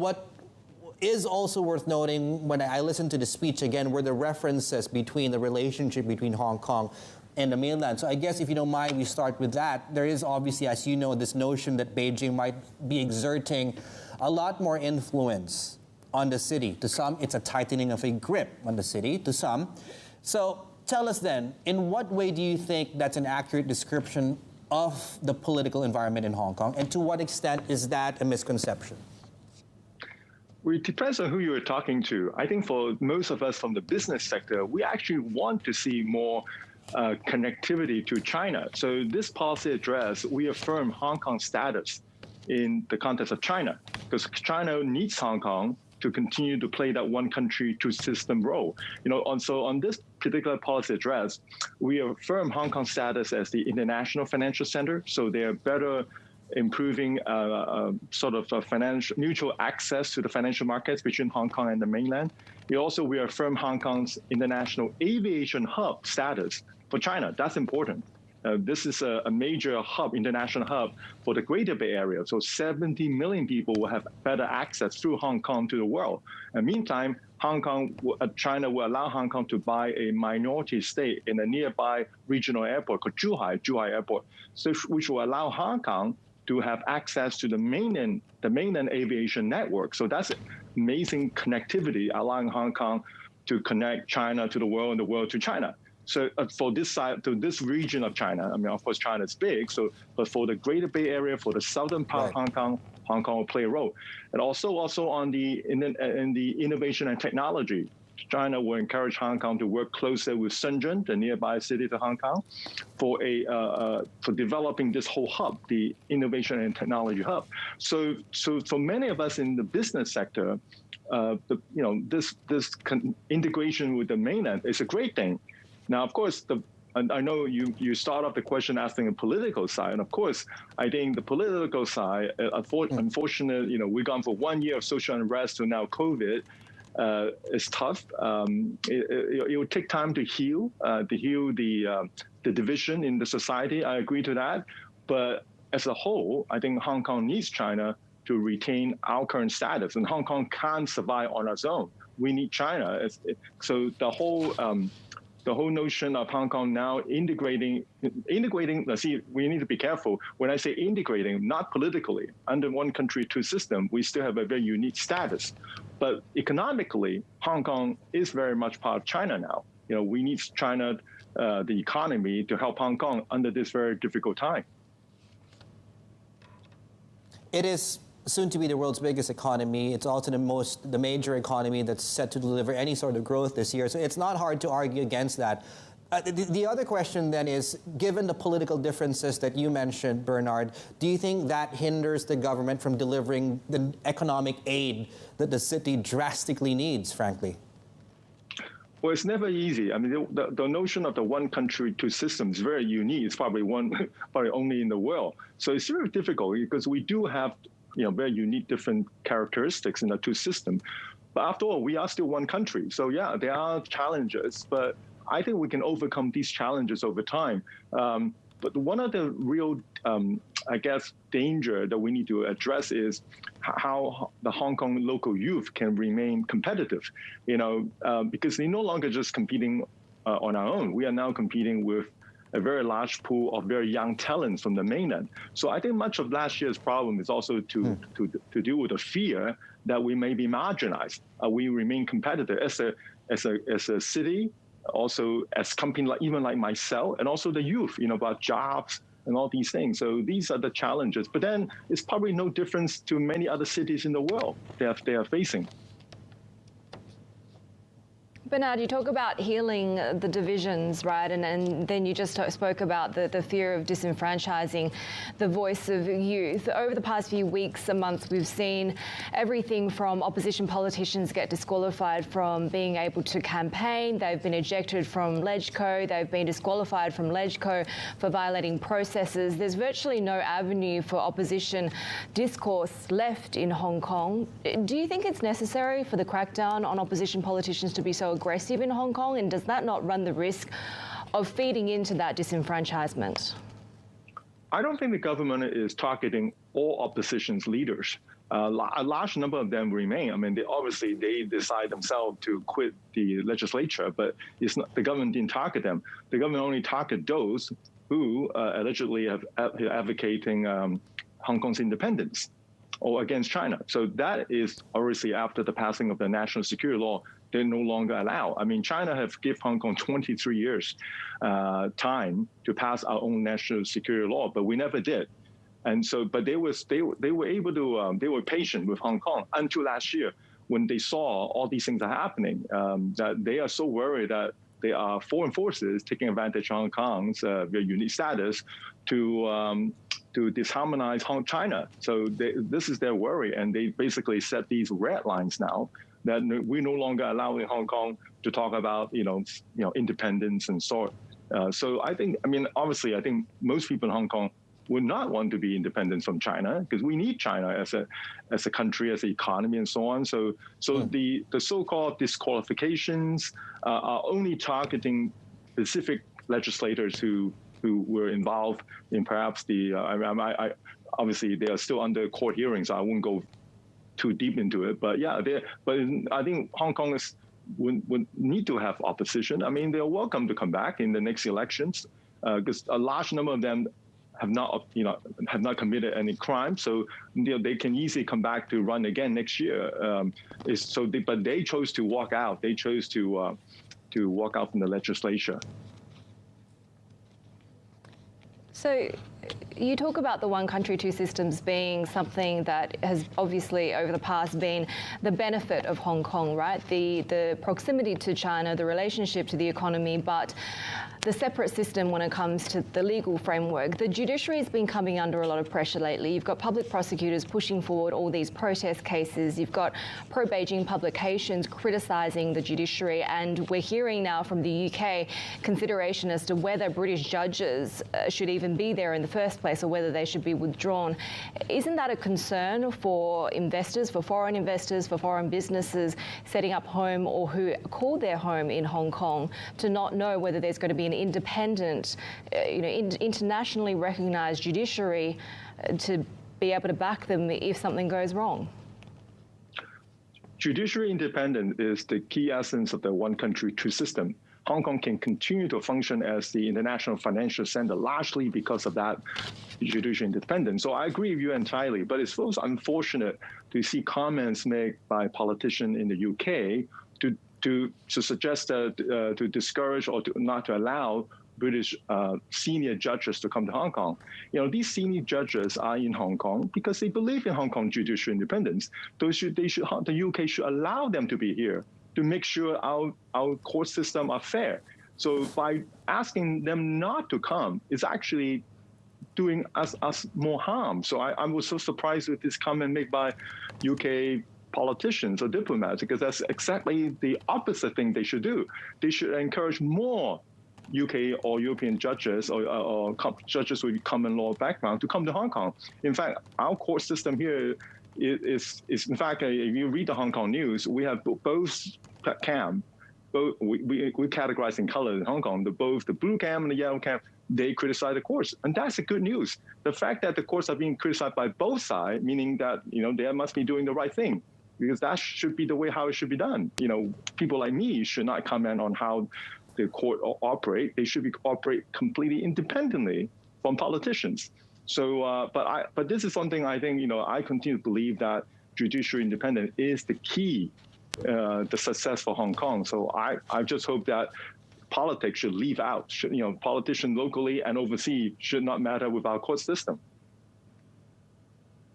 What is also worth noting when I listened to the speech again were the references between the relationship between Hong Kong and the mainland. So I guess if you don't mind, we start with that. There is obviously, as you know, this notion that Beijing might be exerting a lot more influence on the city. To some, it's a tightening of a grip on the city, to some. So tell us then, in what way do you think that's an accurate description of the political environment in Hong Kong, and to what extent is that a misconception? Well, it depends on who you're talking to. I think for most of us from the business sector, we actually want to see more connectivity to China. So this policy address, we affirm Hong Kong's status in the context of China, because China needs Hong Kong to continue to play that one country, two system role. So on this particular policy address, we affirm Hong Kong's status as the international financial center. So they are better improving financial mutual access to the financial markets between Hong Kong and the mainland. We affirm Hong Kong's international aviation hub status for China. That's important. This is a major hub, international hub for the Greater Bay Area. So 70 million people will have better access through Hong Kong to the world. And meantime, China will allow Hong Kong to buy a minority stake in a nearby regional airport called Zhuhai Airport, which will allow Hong Kong to have access to the mainland aviation network. So that's amazing connectivity, allowing Hong Kong to connect China to the world and the world to China. So for this side, to this region of China, I mean, of course, China is big. But for the Greater Bay Area, for the southern part of Hong Kong will play a role. And also in the innovation and technology, China will encourage Hong Kong to work closer with Shenzhen, the nearby city to Hong Kong, for developing this whole hub, the innovation and technology hub. So for many of us in the business sector, this integration with the mainland is a great thing. Now, of course, I know you start off the question asking the political side, and of course, I think the political side, unfortunately, we've gone from 1 year of social unrest to now COVID. It's tough. It will take time to heal the division in the society. I agree to that. But as a whole, I think Hong Kong needs China to retain our current status, and Hong Kong can't survive on its own. We need China. So the whole notion of Hong Kong now integrating, see, we need to be careful. When I say integrating, not politically, under one country, two system, we still have a very unique status. But economically, Hong Kong is very much part of China now. We need China, the economy, to help Hong Kong under this very difficult time. It is soon to be the world's biggest economy. It's also the major economy that's set to deliver any sort of growth this year. So it's not hard to argue against that. The other question then is, given the political differences that you mentioned, Bernard, do you think that hinders the government from delivering the economic aid that the city drastically needs, frankly? Well, it's never easy. I mean, the notion of the one country, two systems is very unique. It's probably only in the world. So it's very difficult because we do have very unique different characteristics in the two systems. But after all, we are still one country. So yeah, there are challenges, but I think we can overcome these challenges over time. But one of the real, danger that we need to address is how the Hong Kong local youth can remain competitive, because they're no longer just competing on our own. We are now competing with a very large pool of very young talents from the mainland. So I think much of last year's problem is also to deal with the fear that we may be marginalized. We remain competitive as a city, also as company even like myself, and also the youth, about jobs and all these things. So these are the challenges. But then it's probably no difference to many other cities in the world they are facing. Bernard, you talk about healing the divisions, right? And then you just spoke about the fear of disenfranchising the voice of youth. Over the past few weeks and months, we've seen everything from opposition politicians get disqualified from being able to campaign. They've been ejected from LegCo. They've been disqualified from LegCo for violating processes. There's virtually no avenue for opposition discourse left in Hong Kong. Do you think it's necessary for the crackdown on opposition politicians to be so aggressive in Hong Kong, and does that not run the risk of feeding into that disenfranchisement? I don't think the government is targeting all opposition's leaders. A large number of them remain. I mean, they decide themselves to quit the legislature, but it's not, the government didn't target them. The government only target those who allegedly have advocating Hong Kong's independence or against China. So that is obviously after the passing of the national security law, they no longer allow. I mean, China have given Hong Kong 23 years time to pass our own national security law, but we never did. And so, but they were able to, they were patient with Hong Kong until last year when they saw all these things are happening, that they are so worried that there are foreign forces taking advantage of Hong Kong's unique status to disharmonize China. So this is their worry, and they basically set these red lines now that we no longer allow in Hong Kong to talk about independence and sort. So I think, I mean, obviously, I think most people in Hong Kong would not want to be independent from China because we need China as a country, as an economy, and so on. So the so-called disqualifications are only targeting specific legislators who were involved in perhaps the. Obviously, they are still under court hearings. So I won't go too deep into it, but yeah, I think Hong Kong would need to have opposition. I mean, they're welcome to come back in the next elections because a large number of them have not committed any crime, so they can easily come back to run again next year. But they chose to walk out. They chose to walk out from the legislature. So you talk about the one country, two systems being something that has obviously over the past been the benefit of Hong Kong, right? The proximity to China, the relationship to the economy, but the separate system when it comes to the legal framework. The judiciary has been coming under a lot of pressure lately. You've got public prosecutors pushing forward all these protest cases. You've got pro-Beijing publications criticising the judiciary, and we're hearing now from the UK consideration as to whether British judges should even be there in the first place or whether they should be withdrawn. Isn't that a concern for investors, for foreign businesses setting up home or who call their home in Hong Kong to not know whether there's going to be an independent, internationally recognized judiciary to be able to back them if something goes wrong? Judiciary independence is the key essence of the one country, two system. Hong Kong can continue to function as the international financial center largely because of that judicial independence. So I agree with you entirely, but it's most unfortunate to see comments made by politicians in the UK to suggest that to discourage or not to allow British senior judges to come to Hong Kong. These senior judges are in Hong Kong because they believe in Hong Kong judicial independence. The UK should allow them to be here to make sure our court system are fair. So by asking them not to come, it's actually doing us more harm. So I was so surprised with this comment made by UK politicians or diplomats, because that's exactly the opposite thing they should do. They should encourage more UK or European judges or judges with common law background to come to Hong Kong. In fact, our court system here is in fact, if you read the Hong Kong news, we have both camp. We categorize in color in Hong Kong, both the blue camp and the yellow camp. They criticize the courts, and that's the good news. The fact that the courts are being criticized by both sides, meaning that they must be doing the right thing, because that should be the way how it should be done. People like me should not comment on how the court operate. They should operate completely independently from politicians. So, but this is something I think I continue to believe that judicial independence is the key, the success for Hong Kong. So I just hope that politics should leave out. Politicians locally and overseas should not matter with our court system.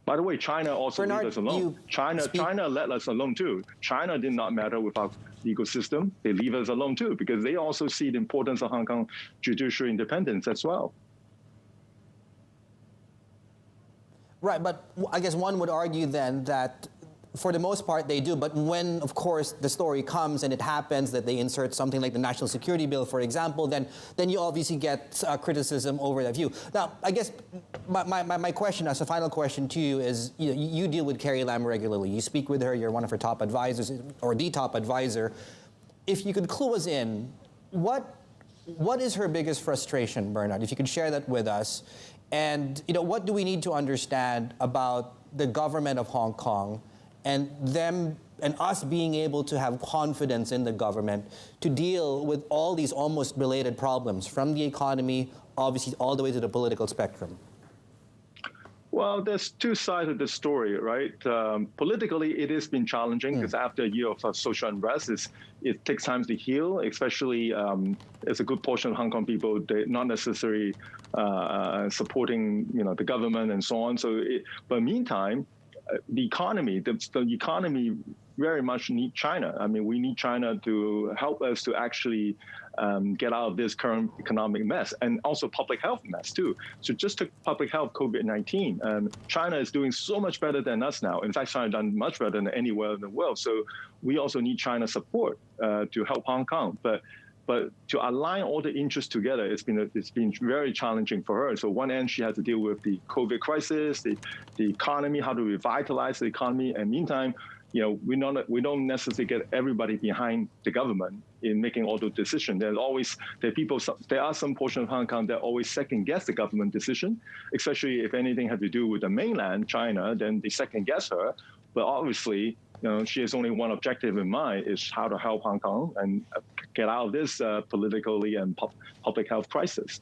By the way, China also Bernard, let us alone. China let us alone too. China did not matter with our legal system. They leave us alone too, because they also see the importance of Hong Kong judicial independence as well. Right, but I guess one would argue then that for the most part they do, but when, of course, the story comes and it happens that they insert something like the National Security Bill, for example, then you obviously get criticism over that view. Now, I guess my question, as a final question to you, is you deal with Carrie Lam regularly. You speak with her. You're one of her top advisors, or the top advisor. If you could clue us in, what is her biggest frustration, Bernard? If you could share that with us. And what do we need to understand about the government of Hong Kong and them and us being able to have confidence in the government to deal with all these almost related problems, from the economy, obviously, all the way to the political spectrum? Well, there's two sides of the story, right? Politically, it has been challenging because after a year of social unrest, it takes time to heal, especially as a good portion of Hong Kong people, they're not necessarily supporting the government and so on. But meantime, the economy very much need China. I mean, we need China to help us to actually get out of this current economic mess, and also public health mess too. So just took public health, COVID-19. China is doing so much better than us now. In fact, China has done much better than anywhere in the world. So we also need China's support to help Hong Kong. But to align all the interests together, it's been very challenging for her. So one end, she had to deal with the COVID crisis, the economy, how to revitalize the economy. And meantime, we don't necessarily get everybody behind the government in making all those decisions. There are some portion of Hong Kong that always second guess the government decision, especially if anything had to do with the mainland China, then they second guess her. But obviously, she has only one objective in mind, is how to help Hong Kong and get out of this politically and public health crisis.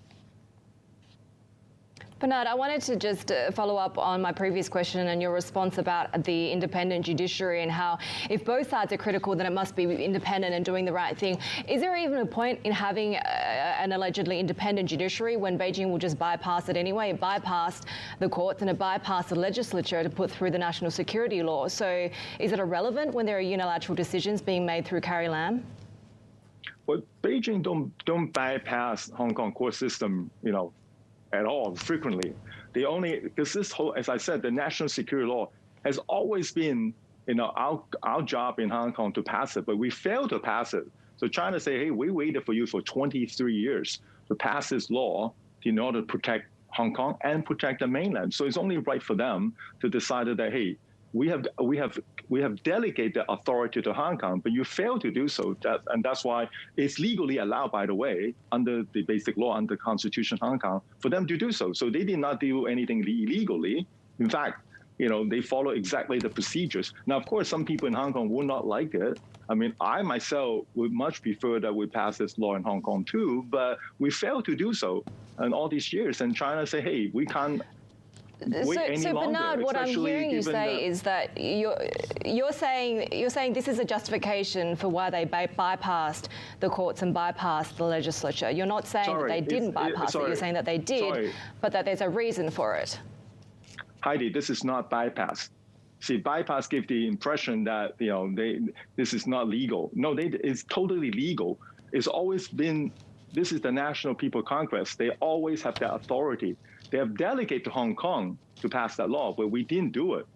Bernard, I wanted to just follow up on my previous question and your response about the independent judiciary and how if both sides are critical, then it must be independent and doing the right thing. Is there even a point in having an allegedly independent judiciary when Beijing will just bypass it anyway? It bypassed the courts and it bypassed the legislature to put through the national security law. So is it irrelevant when there are unilateral decisions being made through Carrie Lam? Well, Beijing don't bypass Hong Kong court system, at all, frequently. They only, because this whole, as I said, the national security law has always been, our job in Hong Kong to pass it, but we failed to pass it. So China say, hey, we waited for you for 23 years to pass this law in order to protect Hong Kong and protect the mainland. So it's only right for them to decide that, hey, we have delegated the authority to Hong Kong, but you failed to do so. And that's why it's legally allowed, by the way, under the basic law, under the Constitution of Hong Kong, for them to do so. So they did not do anything illegally. In fact, they follow exactly the procedures. Now, of course, some people in Hong Kong will not like it. I mean, I myself would much prefer that we pass this law in Hong Kong too, but we failed to do so in all these years. And China say, hey, we can't wait any so longer, Bernard, what I'm hearing you say is that you're saying this is a justification for why they bypassed the courts and bypassed the legislature. You're not saying that they didn't bypass it. You're saying that they did, but that there's a reason for it. Heidi, this is not bypass. See, bypass gives the impression that this is not legal. No, it's totally legal. It's always been. This is the National People Congress. They always have the authority. They have delegated to Hong Kong to pass that law, but we didn't do it.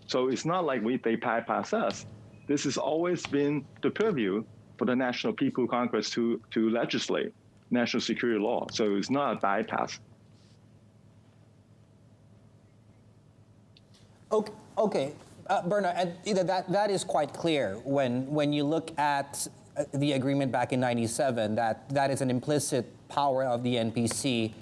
So it's not like they bypass us. This has always been the purview for the National People Congress to legislate national security law. So it's not a bypass. Okay. Bernard, that is quite clear when you look at the agreement back in '97, that is an implicit power of the NPC.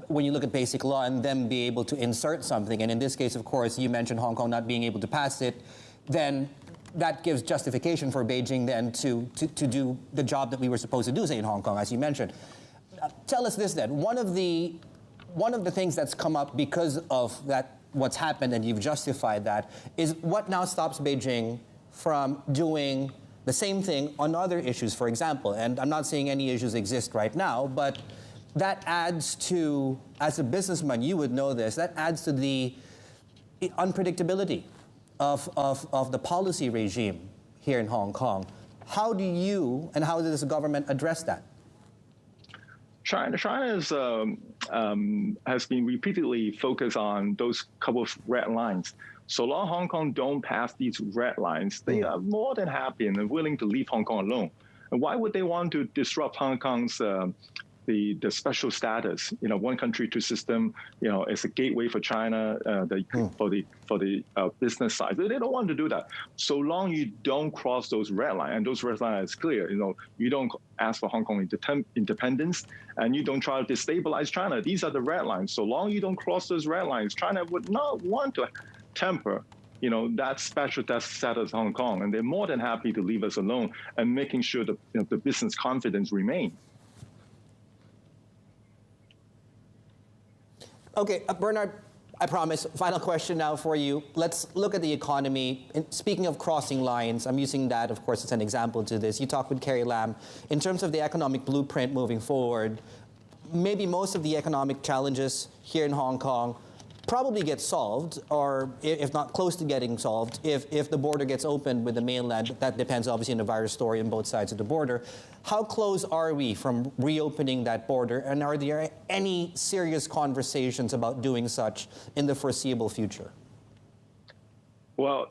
When you look at basic law and them be able to insert something, and in this case, of course, you mentioned Hong Kong not being able to pass it, then that gives justification for Beijing then to do the job that we were supposed to do, say, in Hong Kong, as you mentioned. Tell us this then. One of the things that's come up because of that, what's happened, and you've justified that, is what now stops Beijing from doing the same thing on other issues, for example. And I'm not saying any issues exist right now, but that adds to, as a businessman, you would know this, that adds to the unpredictability of the policy regime here in Hong Kong. How do you and how does the government address that? China has been repeatedly focused on those couple of red lines. So long Hong Kong don't pass these red lines, they are more than happy and willing to leave Hong Kong alone. And why would they want to disrupt Hong Kong's the special status? One country, two system. It's a gateway for China for the business side. They don't want to do that. So long you don't cross those red lines, and those red lines is clear. You don't ask for Hong Kong independence, and you don't try to destabilize China. These are the red lines. So long you don't cross those red lines, China would not want to temper, that special task status Hong Kong, and they're more than happy to leave us alone and making sure that the business confidence remains. Okay, Bernard, I promise, final question now for you. Let's look at the economy. Speaking of crossing lines, I'm using that, of course, as an example to this. You talked with Carrie Lam. In terms of the economic blueprint moving forward, maybe most of the economic challenges here in Hong Kong probably get solved, or if not close to getting solved, if the border gets opened with the mainland. That depends obviously on the virus story on both sides of the border. How close are we from reopening that border, and are there any serious conversations about doing such in the foreseeable future? Well,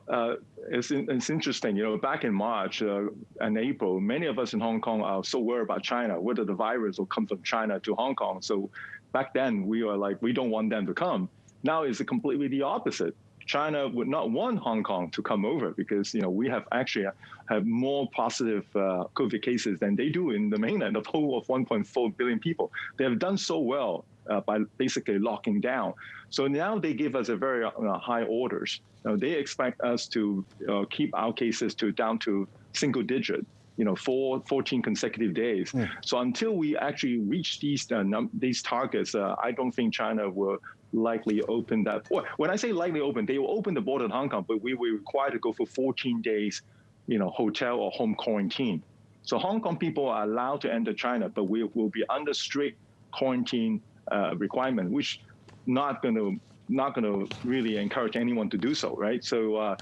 it's interesting. Back in March and April, many of us in Hong Kong are so worried about China, whether the virus will come from China to Hong Kong. So back then, we were like, we don't want them to come. Now it's completely the opposite. China would not want Hong Kong to come over because we have actually have more positive COVID cases than they do in the mainland, a total of 1.4 billion people. They have done so well by basically locking down. So now they give us a very high orders. They expect us to keep our cases down to single digit. 14 consecutive days. So until we actually reach these targets, I don't think China will likely open that. When I say likely open, they will open the border in Hong Kong, but we will require to go for 14 days, hotel or home quarantine. So Hong Kong people are allowed to enter China, but we will be under strict quarantine requirement, which not going to really encourage anyone to do so, right? So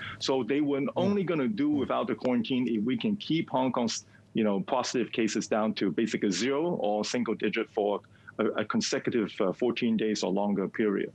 they were only going to do without the quarantine if we can keep Hong Kong's positive cases down to basically zero or single digit for a consecutive 14 days or longer period.